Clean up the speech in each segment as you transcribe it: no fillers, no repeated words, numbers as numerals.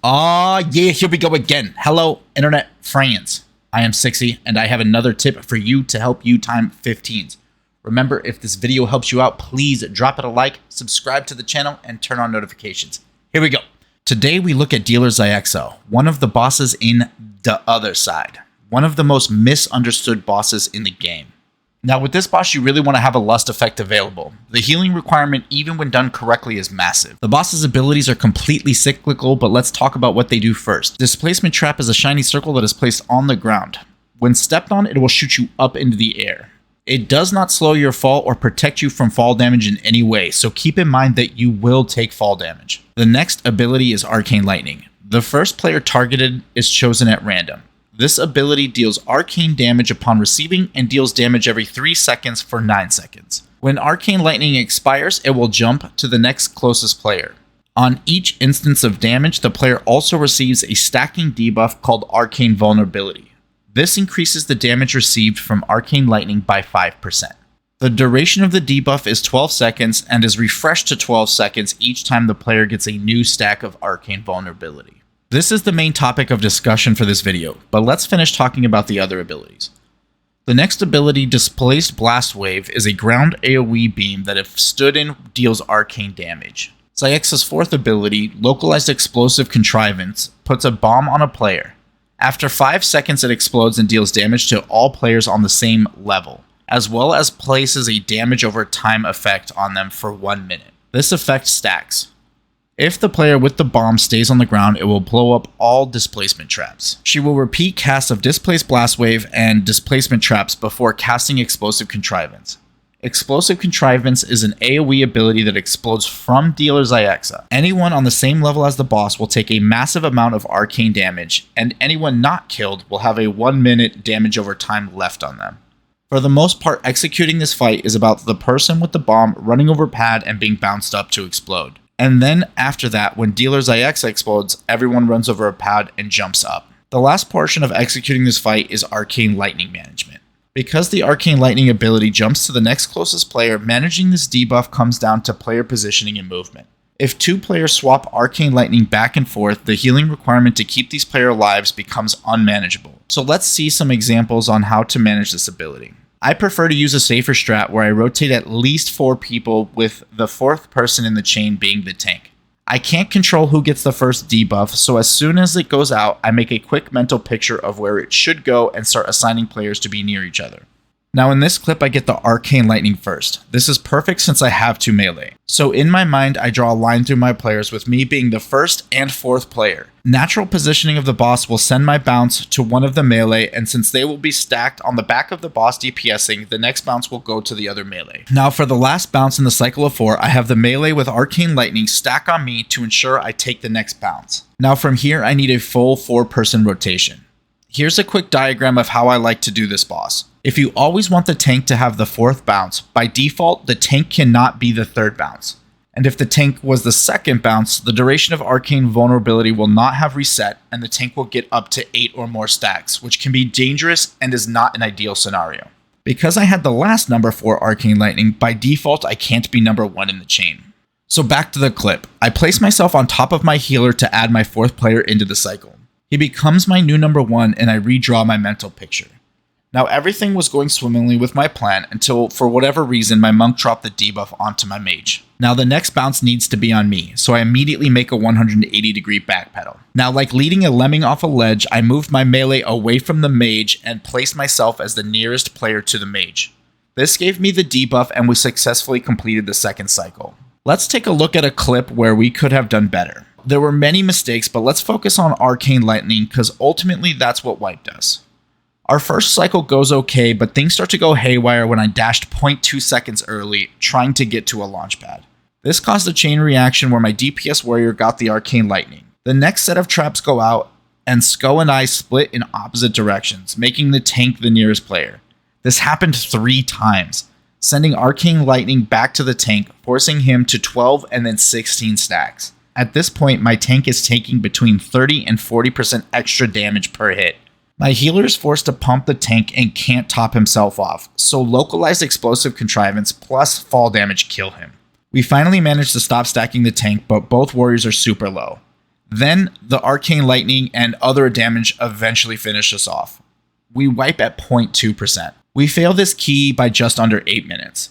Yeah, here we go again. Hello, internet friends. I am Sixy, and I have another tip for you to help you time 15s. Remember, if this video helps you out, please drop it a like, subscribe to the channel, and turn on notifications. Here we go. Today we look at Dealer Xy'exa, one of the bosses in the other side. One of the most misunderstood bosses in the game. Now with this boss, you really want to have a lust effect available. The healing requirement, even when done correctly, is massive. The boss's abilities are completely cyclical, but let's talk about what they do first. Displacement Trap is a shiny circle that is placed on the ground. When stepped on, it will shoot you up into the air. It does not slow your fall or protect you from fall damage in any way, so keep in mind that you will take fall damage. The next ability is Arcane Lightning. The first player targeted is chosen at random. This ability deals arcane damage upon receiving and deals damage every 3 seconds for 9 seconds. When Arcane Lightning expires, it will jump to the next closest player. On each instance of damage, the player also receives a stacking debuff called Arcane Vulnerability. This increases the damage received from Arcane Lightning by 5%. The duration of the debuff is 12 seconds and is refreshed to 12 seconds each time the player gets a new stack of Arcane Vulnerability. This is the main topic of discussion for this video, but let's finish talking about the other abilities. The next ability, Displaced Blast Wave, is a ground AoE beam that if stood in deals arcane damage. Xy'exa's fourth ability, Localized Explosive Contrivance, puts a bomb on a player. After 5 seconds it explodes and deals damage to all players on the same level, as well as places a damage over time effect on them for 1 minute. This effect stacks. If the player with the bomb stays on the ground, it will blow up all displacement traps. She will repeat casts of Displaced Blast Wave and displacement traps before casting Explosive Contrivance. Explosive Contrivance is an AoE ability that explodes from Dealer Xy'exa. Anyone on the same level as the boss will take a massive amount of arcane damage, and anyone not killed will have a 1 minute damage over time left on them. For the most part, executing this fight is about the person with the bomb running over pad and being bounced up to explode. And then after that, when Dealer Xy'exa explodes, everyone runs over a pad and jumps up. The last portion of executing this fight is Arcane Lightning management. Because the Arcane Lightning ability jumps to the next closest player, managing this debuff comes down to player positioning and movement. If 2 players swap Arcane Lightning back and forth, the healing requirement to keep these player lives becomes unmanageable. So let's see some examples on how to manage this ability. I prefer to use a safer strat where I rotate at least 4 people, with the 4th person in the chain being the tank. I can't control who gets the first debuff, so as soon as it goes out, I make a quick mental picture of where it should go and start assigning players to be near each other. Now in this clip I get the Arcane Lightning first. This is perfect since I have 2 melee. So in my mind I draw a line through my players with me being the 1st and 4th player. Natural positioning of the boss will send my bounce to one of the melee, and since they will be stacked on the back of the boss DPSing, the next bounce will go to the other melee. Now for the last bounce in the cycle of 4, I have the melee with Arcane Lightning stack on me to ensure I take the next bounce. Now from here I need a full 4-person rotation. Here's a quick diagram of how I like to do this boss. If you always want the tank to have the 4th bounce, by default the tank cannot be the 3rd bounce. And if the tank was the 2nd bounce, the duration of Arcane Vulnerability will not have reset and the tank will get up to 8 or more stacks, which can be dangerous and is not an ideal scenario. Because I had the last number 4 Arcane Lightning, by default I can't be number 1 in the chain. So back to the clip. I place myself on top of my healer to add my 4th player into the cycle. He becomes my new number 1 and I redraw my mental picture. Now everything was going swimmingly with my plan until for whatever reason my monk dropped the debuff onto my mage. Now the next bounce needs to be on me, so I immediately make a 180-degree backpedal. Now like leading a lemming off a ledge, I moved my melee away from the mage and placed myself as the nearest player to the mage. This gave me the debuff and we successfully completed the 2nd cycle. Let's take a look at a clip where we could have done better. There were many mistakes, but let's focus on Arcane Lightning because ultimately that's what wiped us. Our first cycle goes okay, but things start to go haywire when I dashed 0.2 seconds early, trying to get to a launch pad. This caused a chain reaction where my DPS warrior got the Arcane Lightning. The next set of traps go out, and Sko and I split in opposite directions, making the tank the nearest player. This happened 3 times, sending Arcane Lightning back to the tank, forcing him to 12 and then 16 stacks. At this point, my tank is taking between 30 and 40% extra damage per hit. My healer is forced to pump the tank and can't top himself off, so Localized Explosive Contrivance plus fall damage kill him. We finally managed to stop stacking the tank, but both warriors are super low. Then the Arcane Lightning and other damage eventually finish us off. We wipe at 0.2%. We fail this key by just under 8 minutes.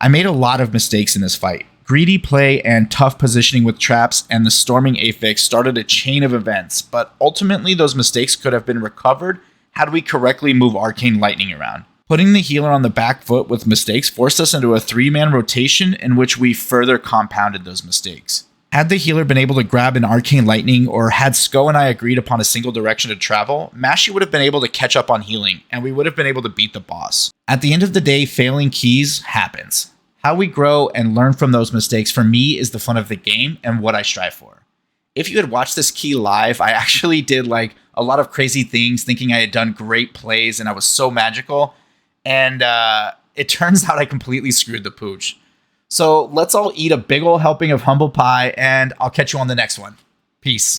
I made a lot of mistakes in this fight. Greedy play and tough positioning with traps and the storming affix started a chain of events, but ultimately those mistakes could have been recovered had we correctly move Arcane Lightning around. Putting the healer on the back foot with mistakes forced us into a 3-man rotation in which we further compounded those mistakes. Had the healer been able to grab an Arcane Lightning, or had Sko and I agreed upon a single direction to travel, Mashy would have been able to catch up on healing, and we would have been able to beat the boss. At the end of the day, failing keys happens. How we grow and learn from those mistakes for me is the fun of the game and what I strive for. If you had watched this key live, I actually did like a lot of crazy things thinking I had done great plays and I was so magical, and it turns out I completely screwed the pooch. So let's all eat a big ol' helping of humble pie, and I'll catch you on the next one. Peace.